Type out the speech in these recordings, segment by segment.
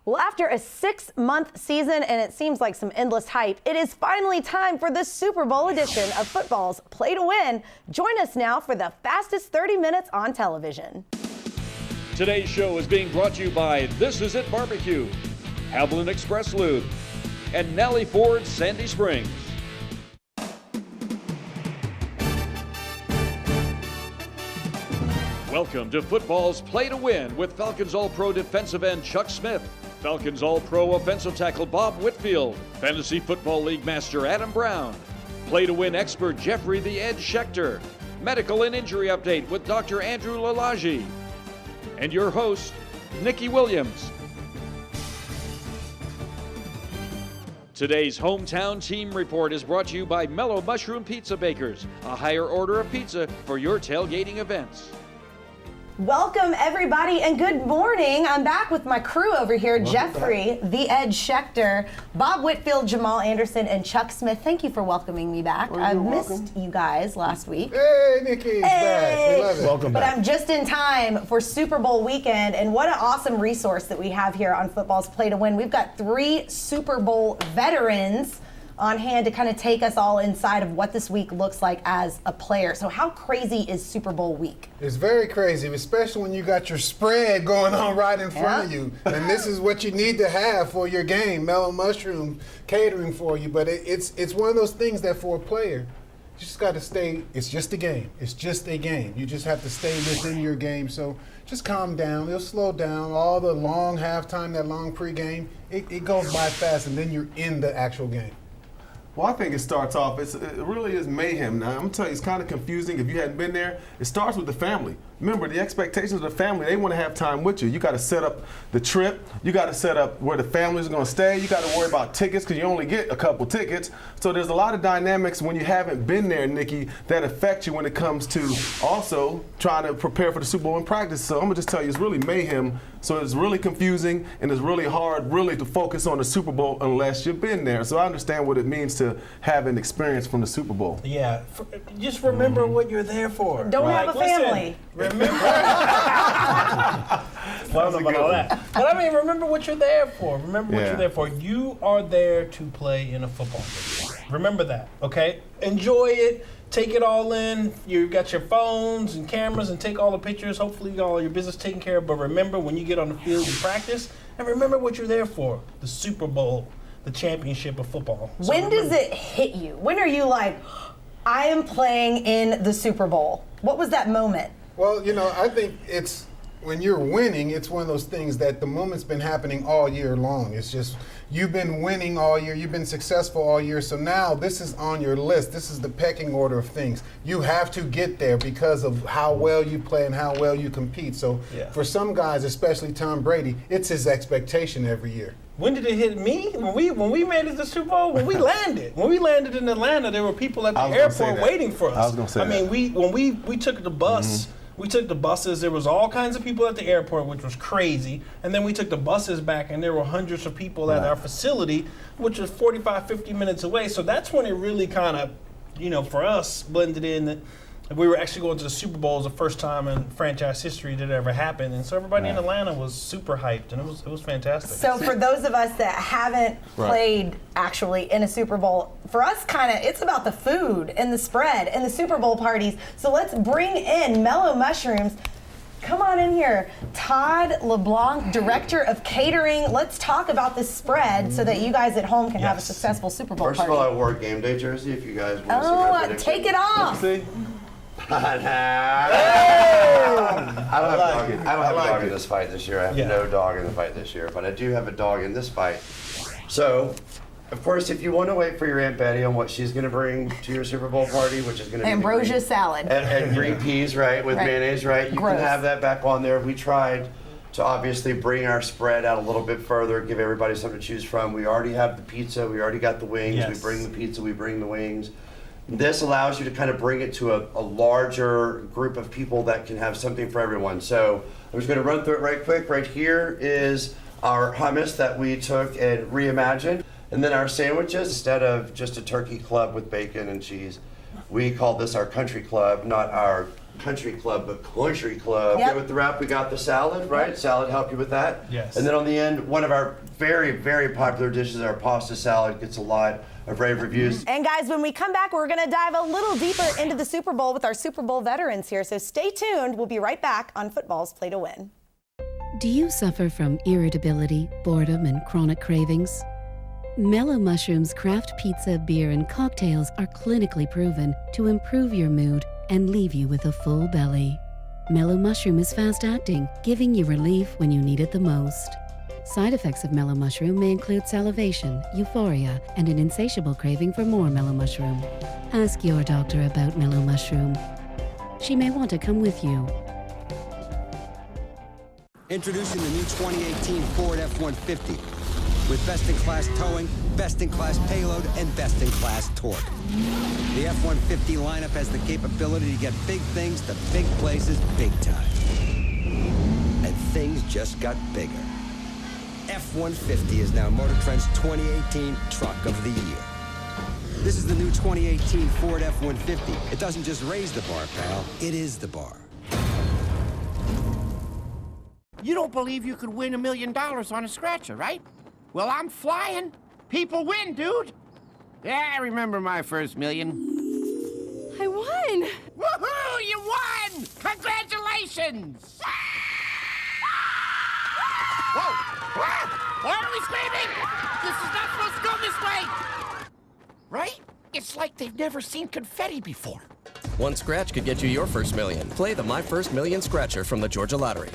Well, after a 6-month season and it seems like some endless hype, it is finally time for the Super Bowl edition of football's Play to Win. Join us now for the fastest 30 minutes on television. Today's show is being brought to you by This Is It Barbecue, Haviland Express Lube, and Nellie Ford Sandy Springs. Welcome to football's Play to Win with Falcons All-Pro defensive end Chuck Smith, Falcons All-Pro offensive tackle Bob Whitfield, Fantasy Football League Master Adam Brown, Play to Win expert Jeffrey the Edge Schechter, Medical and Injury Update with Dr. Andrew Lalagi, and your host, Nikki Williams. Today's Hometown Team Report is brought to you by Mellow Mushroom Pizza Bakers, a higher order of pizza for your tailgating events. Welcome, everybody, and good morning. I'm back with my crew over here, Jeffrey, the Edge Schechter, Bob Whitfield, Jamal Anderson, and Chuck Smith. Thank you for welcoming me back. I missed you guys last week. Hey, Nikki's back. We love it. Welcome back. But I'm just in time for Super Bowl weekend, and what an awesome resource that we have here on Football's Play to Win. We've got 3 Super Bowl veterans on hand to kind of take us all inside of what this week looks like as a player. So how crazy is Super Bowl week? It's very crazy, especially when you got your spread going on right in front of you. And this is what you need to have for your game. Mellow Mushroom catering for you. But it's one of those things that for a player, you just got to stay. It's just a game. It's just a game. You just have to stay within your game. So just calm down. It'll slow down. All the long halftime, that long pregame, it goes by fast, and then you're in the actual game. Well, I think it starts off, it really is mayhem. Now, I'm going to tell you, it's kind of confusing if you hadn't been there. It starts with the family. Remember, the expectations of the family, they want to have time with you. You got to set up the trip. You got to set up where the family's going to stay. You got to worry about tickets because you only get a couple tickets. So there's a lot of dynamics when you haven't been there, Nikki, that affect you when it comes to also trying to prepare for the Super Bowl in practice. So I'm going to just tell you, it's really mayhem. So it's really confusing, and it's really hard to focus on the Super Bowl unless you've been there. So I understand what it means to have an experience from the Super Bowl. Yeah, just remember what you're there for. Don't have a family. Remember. Well, I don't know about all that. But I mean, remember what you're there for. Remember what you're there for. You are there to play in a football game. Remember that, okay? Enjoy it. Take it all in. You got your phones and cameras and take all the pictures. Hopefully you got all your business taken care of. But remember when you get on the field and practice, and remember what you're there for. The Super Bowl, the championship of football. So when does it hit you? When are you like, I am playing in the Super Bowl? What was that moment? Well, I think it's when you're winning, it's one of those things that the moment's been happening all year long. It's just you've been winning all year, you've been successful all year, so now this is on your list. This is the pecking order of things. You have to get there because of how well you play and how well you compete. So for some guys, especially Tom Brady, it's his expectation every year. When did it hit me? When we made it to the Super Bowl, when we landed in Atlanta, there were people at the airport waiting for us. I was going to say that. I mean, when we took the bus, we took the buses. There was all kinds of people at the airport, which was crazy. And then we took the buses back, and there were hundreds of people at our facility, which was 45, 50 minutes away. So that's when it really kind of, for us, blended in that we were actually going to the Super Bowl. It was the first time in franchise history that it ever happened. And so everybody in Atlanta was super hyped, and it was fantastic. So for those of us that haven't played actually in a Super Bowl, for us it's about the food and the spread and the Super Bowl parties. So let's bring in Mellow Mushrooms. Come on in here. Todd LeBlanc, Director of Catering. Let's talk about this spread so that you guys at home can have a successful Super Bowl party. First of all, I wore a game day jersey if you guys want to see my prediction. Take it off. I don't have a dog in this fight this year. I have no dog in the fight this year, but I do have a dog in this fight. So, of course, if you want to wait for your Aunt Betty on what she's going to bring to your Super Bowl party, which is going to be ambrosia salad and green peas, with mayonnaise, you can have that back on there. We tried to obviously bring our spread out a little bit further, give everybody something to choose from. We already have the pizza. We already got the wings. Yes. We bring the pizza. We bring the wings. This allows you to kind of bring it to a larger group of people that can have something for everyone. So I'm just going to run through it right quick. Right here is our hummus that we took and reimagined. And then our sandwiches, instead of just a turkey club with bacon and cheese, we call this our country club, not our country club, but country club. Yep. Okay, with the wrap, we got the salad, right? Salad help you with that. Yes. And then on the end, one of our very, very popular dishes, our pasta salad, gets a lot of rave reviews. And guys, when we come back, we're going to dive a little deeper into the Super Bowl with our Super Bowl veterans here. So stay tuned. We'll be right back on Football's Play to Win. Do you suffer from irritability, boredom, and chronic cravings? Mellow Mushroom's craft pizza, beer, and cocktails are clinically proven to improve your mood and leave you with a full belly. Mellow Mushroom is fast-acting, giving you relief when you need it the most. Side effects of Mellow Mushroom may include salivation, euphoria, and an insatiable craving for more Mellow Mushroom. Ask your doctor about Mellow Mushroom. She may want to come with you. Introducing the new 2018 Ford F-150 with best-in-class towing, best-in-class payload, and best-in-class torque. The F-150 lineup has the capability to get big things to big places big time. And things just got bigger. F-150 is now Motor Trend's 2018 Truck of the Year. This is the new 2018 Ford F-150. It doesn't just raise the bar, pal. It is the bar. You don't believe you could win $1 million on a scratcher, right? Well, I'm flying. People win, dude. Yeah, I remember my first million. I won! Woohoo! You won! Congratulations! Whoa! Why are we screaming? This is not supposed to go this way! Right? It's like they've never seen confetti before. One scratch could get you your first million. Play the My First Million Scratcher from the Georgia Lottery.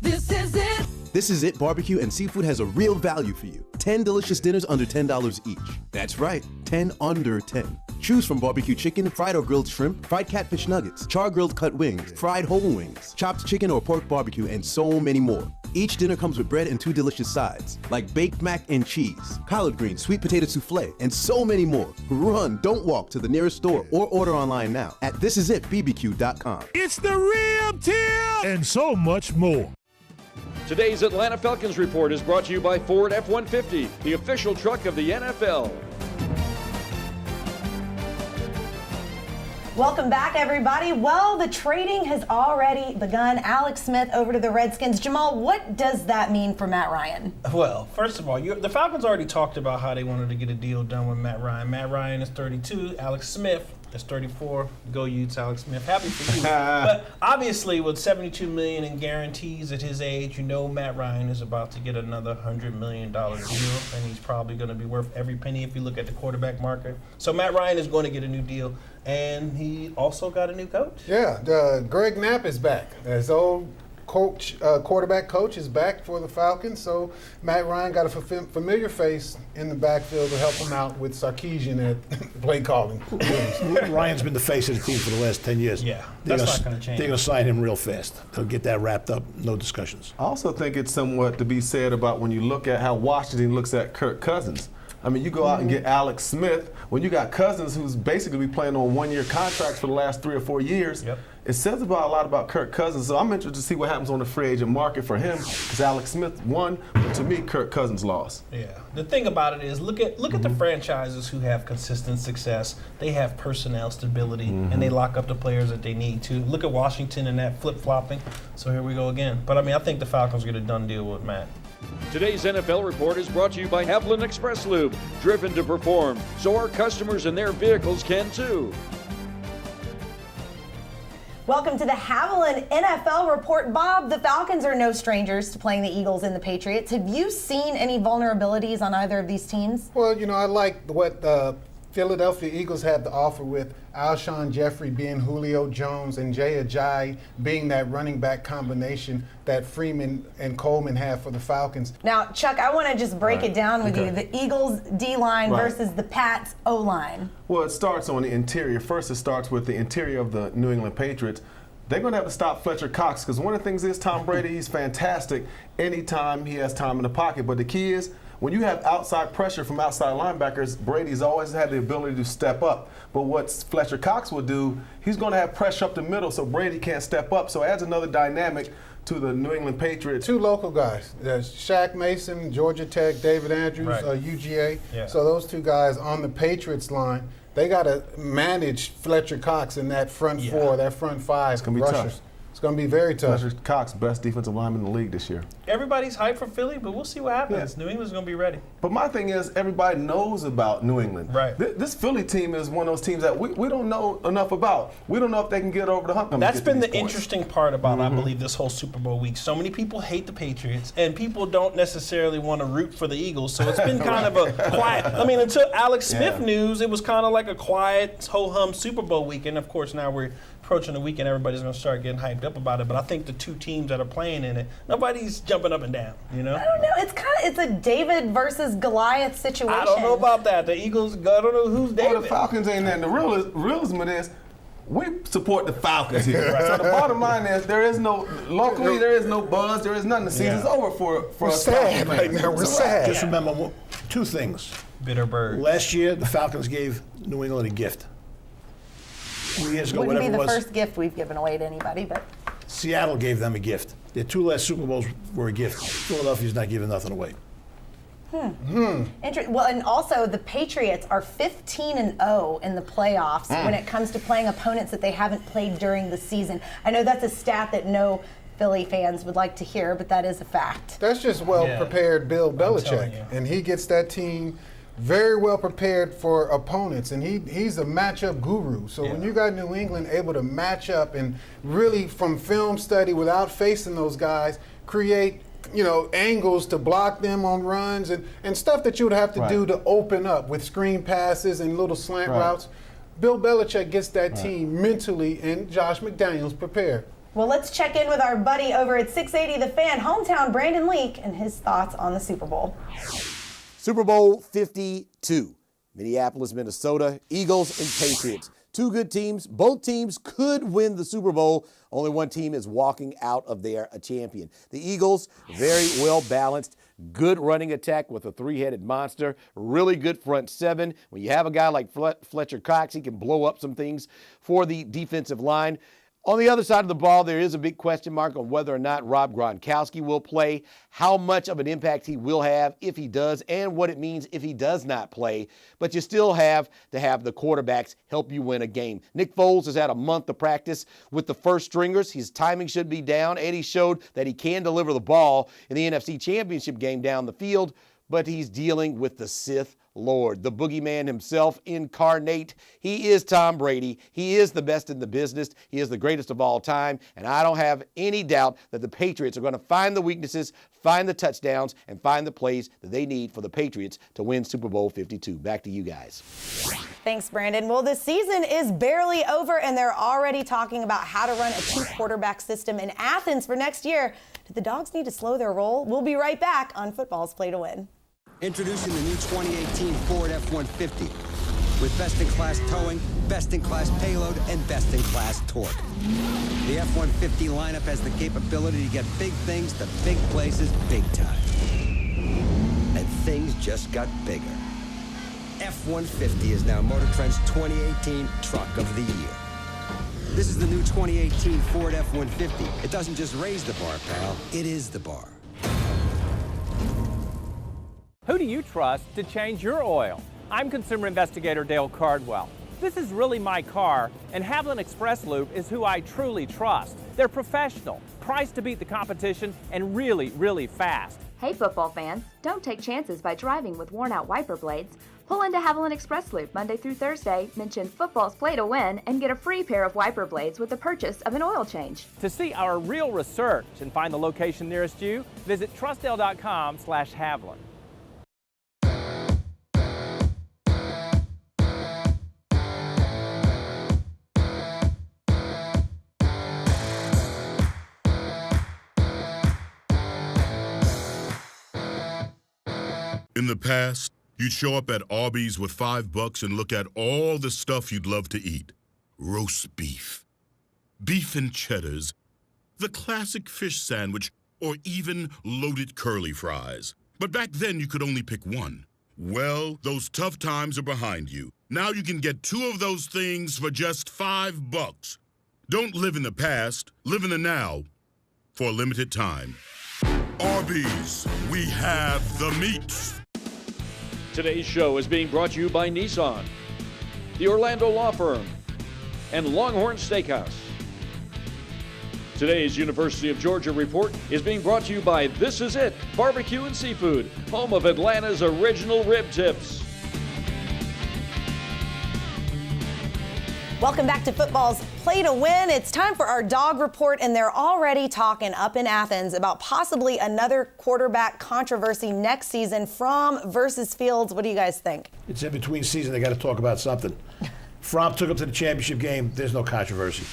This is it! This Is It Barbecue and Seafood has a real value for you. 10 delicious dinners under $10 each. That's right, 10 under 10. Choose from barbecue chicken, fried or grilled shrimp, fried catfish nuggets, char-grilled cut wings, fried whole wings, chopped chicken or pork barbecue, and so many more. Each dinner comes with bread and 2 delicious sides, like baked mac and cheese, collard greens, sweet potato souffle, and so many more. Run, don't walk to the nearest store or order online now at thisisitbbq.com. It's the real deal! And so much more. Today's Atlanta Falcons Report is brought to you by Ford F-150, the official truck of the NFL. Welcome back, everybody. Well, the trading has already begun. Alex Smith over to the Redskins. Jamal, what does that mean for Matt Ryan? Well, first of all, the Falcons already talked about how they wanted to get a deal done with Matt Ryan. Matt Ryan is 32. Alex Smith is 34. Go Utes, Alex Smith. Happy for you. But obviously, with $72 million in guarantees at his age, you know Matt Ryan is about to get another $100 million deal, and he's probably going to be worth every penny if you look at the quarterback market. So Matt Ryan is going to get a new deal. And he also got a new coach. Yeah, Greg Knapp is back. His old coach, quarterback coach is back for the Falcons. So Matt Ryan got a familiar face in the backfield to help him out with Sarkisian at play calling. Ryan's been the face of the team for the last 10 years. Yeah, that's not going to change. They're going to sign him real fast. They'll get that wrapped up, no discussions. I also think it's somewhat to be said about when you look at how Washington looks at Kirk Cousins. I mean, you go out and get Alex Smith when you got Cousins, who's basically been playing on one-year contracts for the last 3 or 4 years. Yep. It says a lot about Kirk Cousins. So I'm interested to see what happens on the free agent market for him, because Alex Smith won, but to me, Kirk Cousins lost. Yeah. The thing about it is, look at the franchises who have consistent success. They have personnel stability, and they lock up the players that they need to. Look at Washington and that flip-flopping. So here we go again. But I mean, I think the Falcons get a done deal with Matt. Today's NFL Report is brought to you by Haviland Express Lube, driven to perform, so our customers and their vehicles can too. Welcome to the Haviland NFL Report. Bob, the Falcons are no strangers to playing the Eagles and the Patriots. Have you seen any vulnerabilities on either of these teams? Well, you know, I like what Philadelphia Eagles have to offer with Alshon Jeffrey being Julio Jones and Jay Ajayi being that running back combination that Freeman and Coleman have for the Falcons. Now, Chuck, I want to just break it down with you. The Eagles D-line versus the Pats O-line. Well, it starts on the interior. First, it starts with the interior of the New England Patriots. They're going to have to stop Fletcher Cox, because one of the things is Tom Brady, he's fantastic anytime he has time in the pocket. But the key is, when you have outside pressure from outside linebackers, Brady's always had the ability to step up. But what Fletcher Cox will do, he's going to have pressure up the middle, so Brady can't step up. So it adds another dynamic to the New England Patriots. 2 local guys. There's Shaq Mason, Georgia Tech, David Andrews, UGA. Yeah. So those 2 guys on the Patriots line. they got to manage Fletcher Cox in that front four, that front five. It's going to be tough. It's going to be very tough. Fletcher Cox, best defensive lineman in the league this year. Everybody's hyped for Philly, but we'll see what happens. New England's going to be ready. But my thing is, everybody knows about New England. Right. This Philly team is one of those teams that we don't know enough about. We don't know if they can get over the hump. That's been the interesting part about, I believe, this whole Super Bowl week. So many people hate the Patriots, and people don't necessarily want to root for the Eagles. So it's been kind of a quiet. I mean, until Alex Smith news, it was kind of like a quiet, ho-hum Super Bowl weekend. Of course, now we're approaching the weekend, everybody's going to start getting hyped up about it. But I think the two teams that are playing in it, nobody's jumping up and down, you know? I don't know. It's a David versus Goliath situation. I don't know about that. The Eagles, I don't know who's David. Well, the Falcons ain't there. And the realism is, we support the Falcons here. Right. So the bottom line is, locally, there is no buzz. There is nothing. The season's over for us. Sad right now. We're sad. Just remember two things. Bitter bird. Last year, the Falcons gave New England a gift. 2 years ago, Wouldn't whatever be it the was. first gift we've given away to anybody, but Seattle gave them a gift. Their 2 last Super Bowls were a gift. Philadelphia's not giving nothing away. Well, and also the Patriots are 15-0 in the playoffs when it comes to playing opponents that they haven't played during the season. I know that's a stat that no Philly fans would like to hear, but that is a fact. That's just well-prepared Bill Belichick, and he gets that team very well prepared for opponents, and he's a matchup guru. So when you got New England able to match up and really from film study without facing those guys, create angles to block them on runs and stuff that you would have to do to open up with screen passes and little slant routes. Bill Belichick gets that team mentally and Josh McDaniels prepared. Well, let's check in with our buddy over at 680 The Fan, hometown Brandon Leak, and his thoughts on the Super Bowl. Super Bowl 52, Minneapolis, Minnesota, Eagles and Patriots. 2 good teams. Both teams could win the Super Bowl. Only one team is walking out of there a champion. The Eagles, very well balanced, good running attack with a 3-headed monster, really good front 7. When you have a guy like Fletcher Cox, he can blow up some things for the defensive line. On the other side of the ball, there is a big question mark on whether or not Rob Gronkowski will play, how much of an impact he will have if he does, and what it means if he does not play. But you still have to have the quarterbacks help you win a game. Nick Foles has had a month of practice with the first stringers. His timing should be down, and he showed that he can deliver the ball in the NFC Championship game down the field, but he's dealing with the Sith Lord, the boogeyman himself incarnate. He is Tom Brady. He is the best in the business. He is the greatest of all time. And I don't have any doubt that the Patriots are going to find the weaknesses, find the touchdowns, and find the plays that they need for the Patriots to win Super Bowl 52. Back to you guys. Thanks, Brandon. Well, the season is barely over, and they're already talking about how to run a 2-quarterback system in Athens for next year. Do the Dogs need to slow their roll? We'll be right back on Football's Play to Win. Introducing the new 2018 Ford F-150 with best-in-class towing, best-in-class payload, and best-in-class torque. The F-150 lineup has the capability to get big things to big places big time. And things just got bigger. F-150 is now Motor Trend's 2018 Truck of the Year. This is the new 2018 Ford F-150. It doesn't just raise the bar, pal. It is the bar. Who do you trust to change your oil? I'm consumer investigator Dale Cardwell. This is really my car, and Haviland Express Lube is who I truly trust. They're professional, priced to beat the competition, and really, really fast. Hey football fans, don't take chances by driving with worn-out wiper blades. Pull into Haviland Express Loop Monday through Thursday, mention Football's Play to Win, and get a free pair of wiper blades with the purchase of an oil change. To see our real research and find the location nearest you, visit trustdale.com/Haviland. In the past, you'd show up at Arby's with $5 and look at all the stuff you'd love to eat. Roast beef, beef and cheddars, the classic fish sandwich, or even loaded curly fries. But back then, you could only pick one. Well, those tough times are behind you. Now you can get 2 of those things for just $5. Don't live in the past, live in the now for a limited time. Arby's, we have the meat. Today's show is being brought to you by Nissan. the Orlando Law Firm, and Longhorn Steakhouse. Today's University of Georgia Report is being brought to you by This Is It Barbecue and Seafood, home of Atlanta's original rib tips. Welcome back to football's Play to Win. It's time for our dog report, and they're already talking up in Athens about possibly another quarterback controversy next season. Fromm versus Fields. What do you guys think? It's in between season. They got to talk about something. Fromm took him to the championship game. There's no controversy.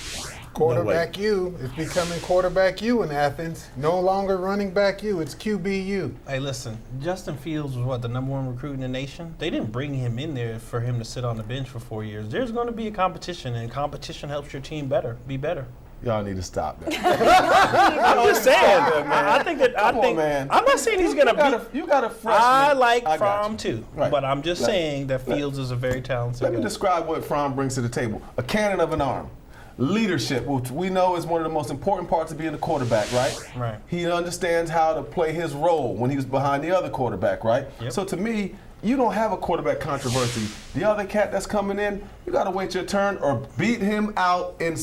Quarterback U is becoming quarterback U in Athens. No longer running back U. It's QBU. Hey, listen, Justin Fields was the #1 recruit in the nation? They didn't bring him in there for him to sit on the bench for 4 years. There's going to be a competition, and competition helps your team be better. Y'all need to stop that. I'm just saying. I think that. Man. I'm not saying he's going to be. You got a freshman. I like Fromm too, Right. but I'm just saying that Fields is a very talented Let guy. me describe what Fromm brings to the table. A cannon of an arm. Leadership, which we know is one of the most important parts of being a quarterback, right? Right. He understands how to play his role when he was behind the other quarterback, right? Yep. So to me, you don't have a quarterback controversy. The other cat that's coming in, you got to wait your turn or beat him out in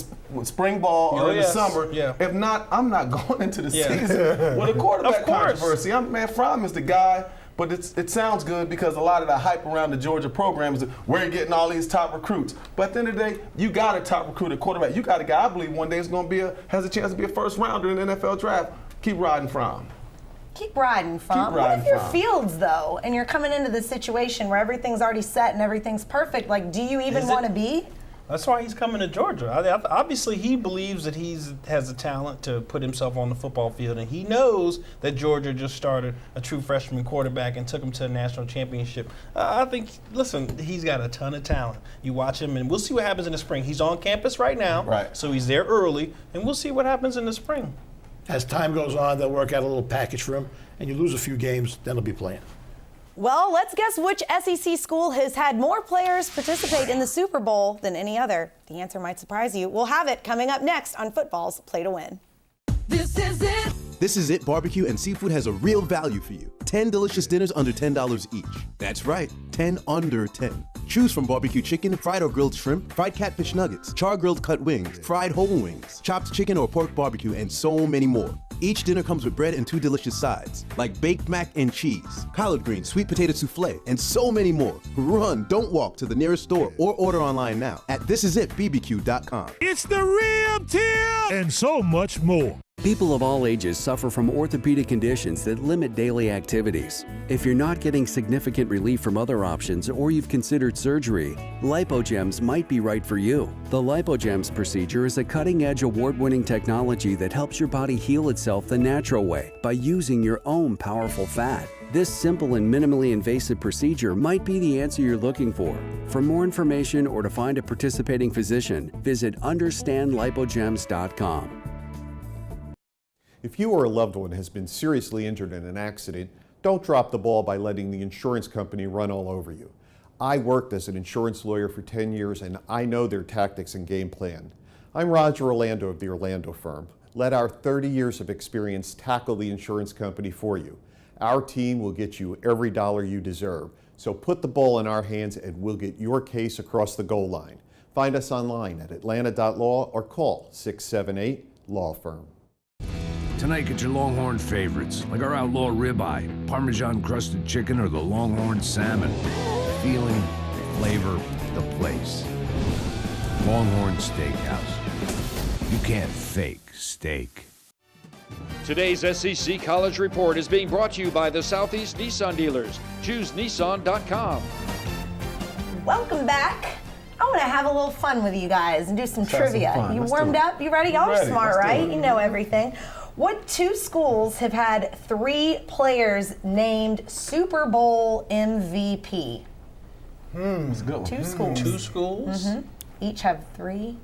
spring ball or in the summer. Yeah. If not, I'm not going into the season with a quarterback controversy. Fromm is the guy. But it sounds good because a lot of the hype around the Georgia program is where you're getting all these top recruits. But at the end of the day, you got a top recruit at quarterback. You got a guy I believe one day is going to has a chance to be a first rounder in the NFL draft. Keep riding Fromm. Keep riding, Fromm. What if you're Fields, though, and you're coming into this situation where everything's already set and everything's perfect? Like, do you even want to be? That's why he's coming to Georgia. Obviously, he believes that he has the talent to put himself on the football field, and he knows that Georgia just started a true freshman quarterback and took him to a national championship. I think, listen, he's got a ton of talent. You watch him, and we'll see what happens in the spring. He's on campus right now, so he's there early, and we'll see what happens in the spring. As time goes on, they'll work out a little package for him, and you lose a few games, then he'll be playing. Well, let's guess which SEC school has had more players participate in the Super Bowl than any other. The answer might surprise you. We'll have it coming up next on Football's Play to Win. This is it. This Is It Barbecue and Seafood has a real value for you. 10 delicious dinners under $10 each. That's right, 10 under 10. Choose from barbecue chicken, fried or grilled shrimp, fried catfish nuggets, char-grilled cut wings, fried whole wings, chopped chicken or pork barbecue, and so many more. Each dinner comes with bread and 2 delicious sides, like baked mac and cheese, collard greens, sweet potato souffle, and so many more. Run, don't walk to the nearest store or order online now at thisisitbbq.com. It's the rib tip! And so much more. People of all ages suffer from orthopedic conditions that limit daily activities. If you're not getting significant relief from other options or you've considered surgery, LipoGems might be right for you. The LipoGems procedure is a cutting-edge award-winning technology that helps your body heal itself the natural way by using your own powerful fat. This simple and minimally invasive procedure might be the answer you're looking for. For more information or to find a participating physician, visit understandlipogems.com. If you or a loved one has been seriously injured in an accident, don't drop the ball by letting the insurance company run all over you. I worked as an insurance lawyer for 10 years and I know their tactics and game plan. I'm Roger Orlando of the Orlando Firm. Let our 30 years of experience tackle the insurance company for you. Our team will get you every dollar you deserve. So put the ball in our hands and we'll get your case across the goal line. Find us online at atlanta.law or call 678-LAW-FIRM. Tonight, get your Longhorn favorites, like our outlaw ribeye, Parmesan-crusted chicken, or the Longhorn salmon. The feeling, the flavor, the place. Longhorn Steakhouse. You can't fake steak. Today's SEC College Report is being brought to you by the Southeast Nissan dealers. Choose Nissan.com. Welcome back. I want to have a little fun with you guys and do some trivia. You warmed up? You ready? Y'all are smart, right? You know everything. What 2 schools have had 3 players named Super Bowl MVP? That's a good one. 2 schools. 2 schools? Mm-hmm. Each have 3.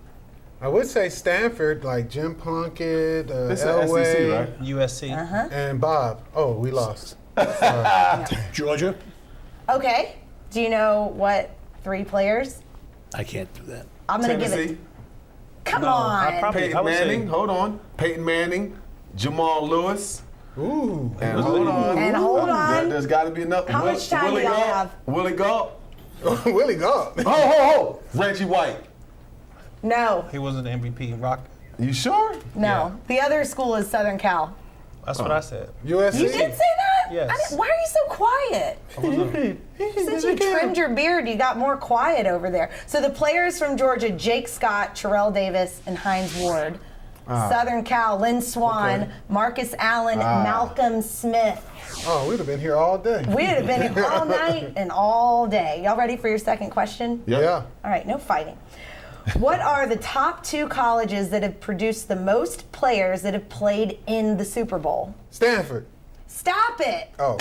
I would say Stanford, like Jim Plunkett, This is Elway, SEC, right? USC. and Bob. Oh, we lost. Georgia? Okay. Do you know what 3 players? I can't do that. I'm going to give it. Come No, I on. probably- Peyton Manning, hold on. Peyton Manning, Jamal Lewis. Ooh. And hold on. And hold on. There's got to be enough. How much time do y'all have? Willie Galt. Willie God. Ho! Reggie White. No. He wasn't the MVP. Rock. You sure? No. The other school is Southern Cal. That's what I said. USC. You did say that? Yes. Why are you so quiet? Since you trimmed your beard, you got more quiet over there. So the players from Georgia, Jake Scott, Terrell Davis, and Hines Ward. Southern Cal, Lynn Swan, Marcus Allen, Malcolm Smith. Oh, we'd have been here all day. We'd have been here all night and all day. Y'all ready for your second question? Yeah. All right, no fighting. What are the top 2 colleges that have produced the most players that have played in the Super Bowl? Stanford. Stop it. Oh.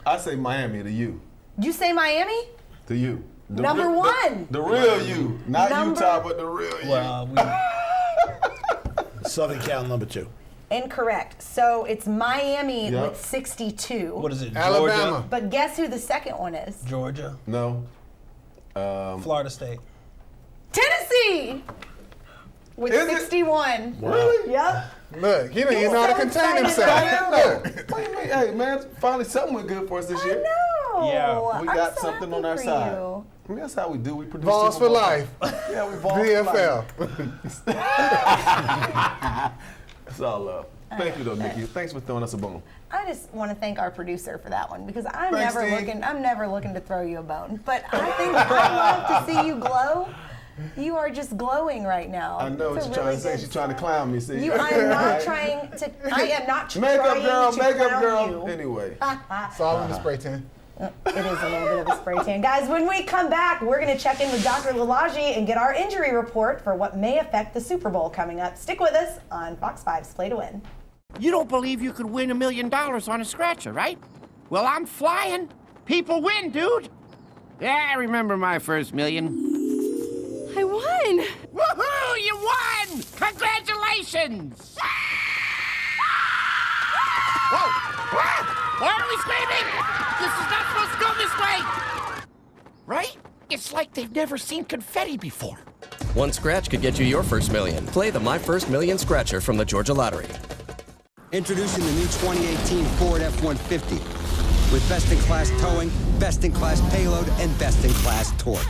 I say Miami to you. You say Miami? To you. Number 1. The real you. Not Number- Utah, but the real you. Well, Southern Cal, number 2. Incorrect. So it's Miami Yep. with 62. what is it? Alabama. Georgia? But guess who the second one is? Georgia. No. Florida State. Tennessee! With Is it? 61. Really? Yep. Look, he don't even know how to contain excited himself. right Look. Wait, hey, man, finally something went good for us this year. No. Yeah, We I'm got so something happy on our for side. you. I mean, that's how we do. We produce Balls Super for Bowl. life. Yeah, we balls for life. VFL. It's all love. Thank you, though, Nikki. Thanks for throwing us a bone. I just want to thank our producer for that one because I'm Thanks, never Steve. looking to throw you a bone. But I think I love to see you glow. You are just glowing right now. I know what It's you're a trying really to say. good She's trying to sign. clown me. See? I am not trying to. I am not trying Makeup girl, to makeup clown girl. you. Anyway. It's all in the spray tan. It is a little bit of a spray tan. Guys, when we come back, we're going to check in with Dr. Lalage and get our injury report for what may affect the Super Bowl coming up. Stick with us on Fox 5's Play to Win. You don't believe you could win $1 million on a scratcher, right? Well, I'm flying. People win, dude. Yeah, I remember my first million. I won! Woohoo! You won! Congratulations! Whoa! Why are we screaming? This is not supposed to go this way! Right? It's like they've never seen confetti before. One scratch could get you your first million. Play the My First Million Scratcher from the Georgia Lottery. Introducing the new 2018 Ford F-150 with best-in-class towing, best-in-class payload, and best-in-class torque.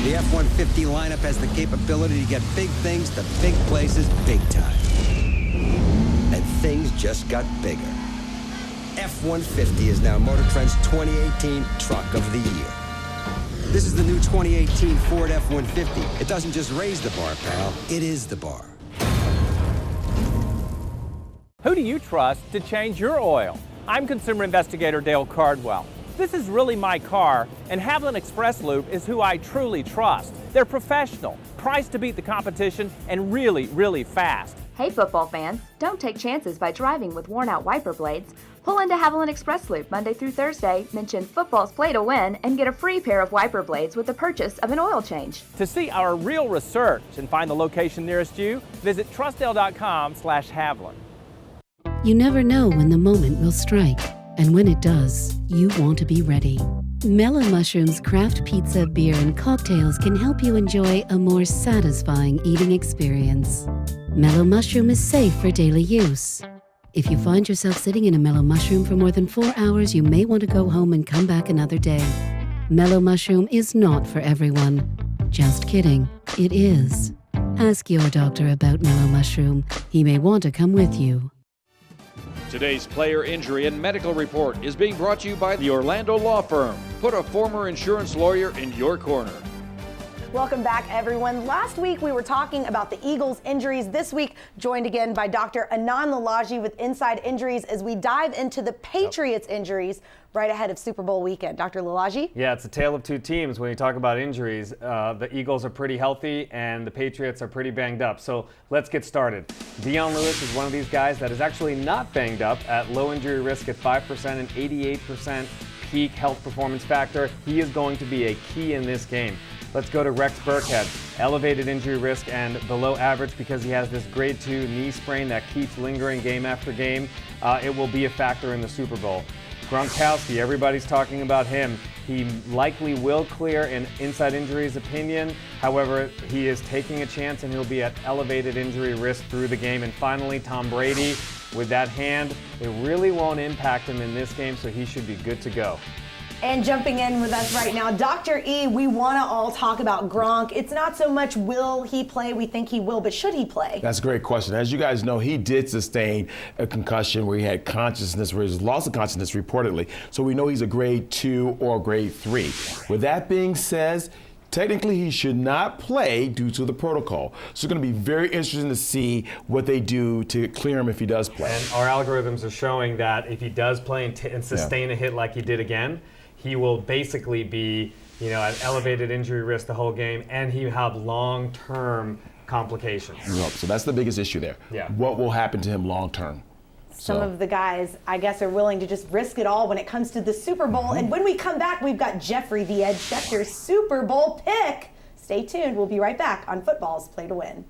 The F-150 lineup has the capability to get big things to big places big time. And things just got bigger. F-150 is now Motor Trend's 2018 Truck of the Year. This is the new 2018 Ford F-150. It doesn't just raise the bar, pal. It is the bar. Who do you trust to change your oil? I'm consumer investigator Dale Cardwell. This is really my car, and Haviland Express Lube is who I truly trust. They're professional, priced to beat the competition, and really, really fast. Hey football fans, don't take chances by driving with worn-out wiper blades. Pull into Haviland Express Loop Monday through Thursday, mention football's play to win, and get a free pair of wiper blades with the purchase of an oil change. To see our real research and find the location nearest you, visit trustdale.com/Haviland. You never know when the moment will strike, and when it does, you want to be ready. Mellow Mushroom's craft pizza, beer, and cocktails can help you enjoy a more satisfying eating experience. Mellow Mushroom is safe for daily use. If you find yourself sitting in a Mellow Mushroom for more than 4 hours, you may want to go home and come back another day. Mellow Mushroom is not for everyone. Just kidding, it is. Ask your doctor about Mellow Mushroom. He may want to come with you. Today's player injury and medical report is being brought to you by the Orlando Law Firm. Put a former insurance lawyer in your corner. Welcome back, everyone. Last week, we were talking about the Eagles' injuries. This week, joined again by Dr. Anand Lalage with Inside Injuries as we dive into the Patriots' injuries right ahead of Super Bowl weekend. Dr. Lalage? Yeah, it's a tale of two teams when you talk about injuries. The Eagles are pretty healthy and the Patriots are pretty banged up. So let's get started. Dion Lewis is one of these guys that is actually not banged up at low injury risk at 5% and 88% peak health performance factor. He is going to be a key in this game. Let's go to Rex Burkhead. Elevated injury risk and below average because he has this grade 2 knee sprain that keeps lingering game after game. It will be a factor in the Super Bowl. Gronkowski, everybody's talking about him. He likely will clear in Inside Injuries opinion. However, he is taking a chance and he'll be at elevated injury risk through the game. And finally, Tom Brady with that hand. It really won't impact him in this game, so he should be good to go. And jumping in with us right now, Dr. E, we want to all talk about Gronk. It's not so much will he play, we think he will, but should he play? That's a great question. As you guys know, he did sustain a concussion where he had consciousness, where he was loss of consciousness reportedly. So we know he's a grade 2 or grade 3. With that being said, technically he should not play due to the protocol. So it's going to be very interesting to see what they do to clear him if he does play. And our algorithms are showing that if he does play and sustain a hit like he did again, he will basically be, at elevated injury risk the whole game, and he will have long-term complications. So that's the biggest issue there. Yeah. What will happen to him long-term? Some of the guys, I guess, are willing to just risk it all when it comes to the Super Bowl. And when we come back, we've got Jeffrey the Ed Schecter's Super Bowl pick. Stay tuned. We'll be right back on Football's Play to Win.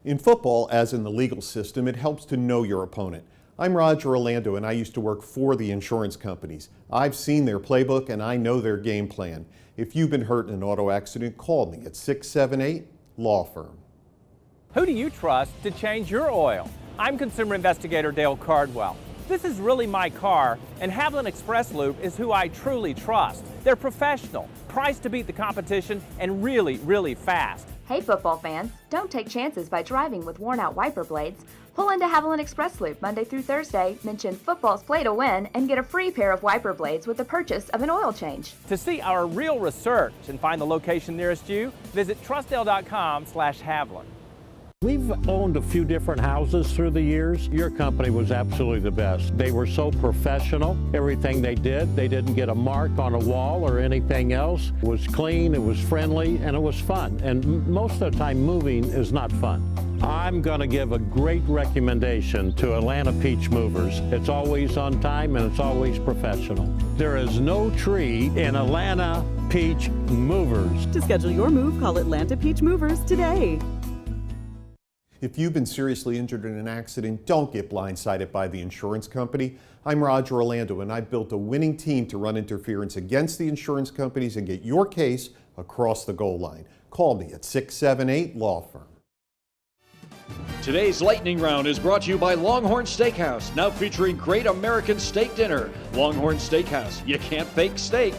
In football, as in the legal system, it helps to know your opponent. I'm Roger Orlando, and I used to work for the insurance companies. I've seen their playbook, and I know their game plan. If you've been hurt in an auto accident, call me at 678 Law Firm. Who do you trust to change your oil? I'm consumer investigator Dale Cardwell. This is really my car, and Haviland Express Lube is who I truly trust. They're professional, priced to beat the competition, and really, really fast. Hey football fans, don't take chances by driving with worn out wiper blades. Pull into Haviland Express Loop Monday through Thursday, mention Football's Play to Win, and get a free pair of wiper blades with the purchase of an oil change. To see our real research and find the location nearest you, visit trustdale.com/Haviland. We've owned a few different houses through the years. Your company was absolutely the best. They were so professional. Everything they did, they didn't get a mark on a wall or anything else. It was clean, it was friendly, and it was fun. And most of the time, moving is not fun. I'm going to give a great recommendation to Atlanta Peach Movers. It's always on time and it's always professional. There is no tree in Atlanta Peach Movers. To schedule your move, call Atlanta Peach Movers today. If you've been seriously injured in an accident, don't get blindsided by the insurance company. I'm Roger Orlando, and I built a winning team to run interference against the insurance companies and get your case across the goal line. Call me at 678 Law Firm. Today's lightning round is brought to you by Longhorn Steakhouse, now featuring great American steak dinner. Longhorn Steakhouse, you can't fake steak.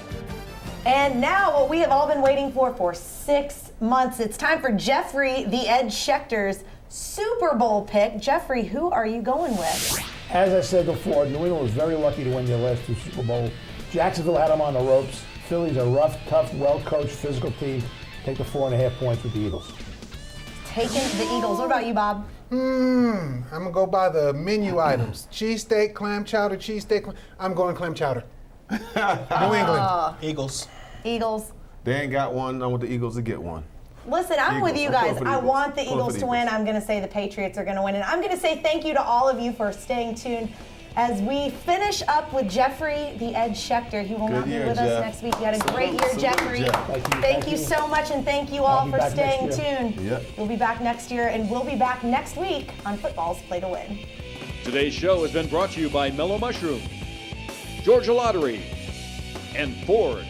And now what we have all been waiting for 6 months. It's time for Jeffrey the Ed Schecter's Super Bowl pick. Jeffrey, who are you going with? As I said before, New England was very lucky to win their last 2 Super Bowls. Jacksonville had them on the ropes. Philly's a rough, tough, well-coached, physical team. Take the 4.5 points with the Eagles. Taking the Eagles. What about you, Bob? I'm going to go by the menu items. Cheesesteak, clam chowder, cheesesteak. I'm going clam chowder. New England. Eagles. Eagles. They ain't got one. I want the Eagles to get one. Listen, I'm Eagles. with you guys. I want the Eagles to Eagles. win. I'm going to say the Patriots are going to win. And I'm going to say thank you to all of you for staying tuned as we finish up with Jeffrey the Ed Schechter. He will not be with us next week. You had a great year, Jeffrey. Thank you so much, and thank you all for staying tuned. Yep. We'll be back next year, and we'll be back next week on Football's Play to Win. Today's show has been brought to you by Mellow Mushroom, Georgia Lottery, and Ford.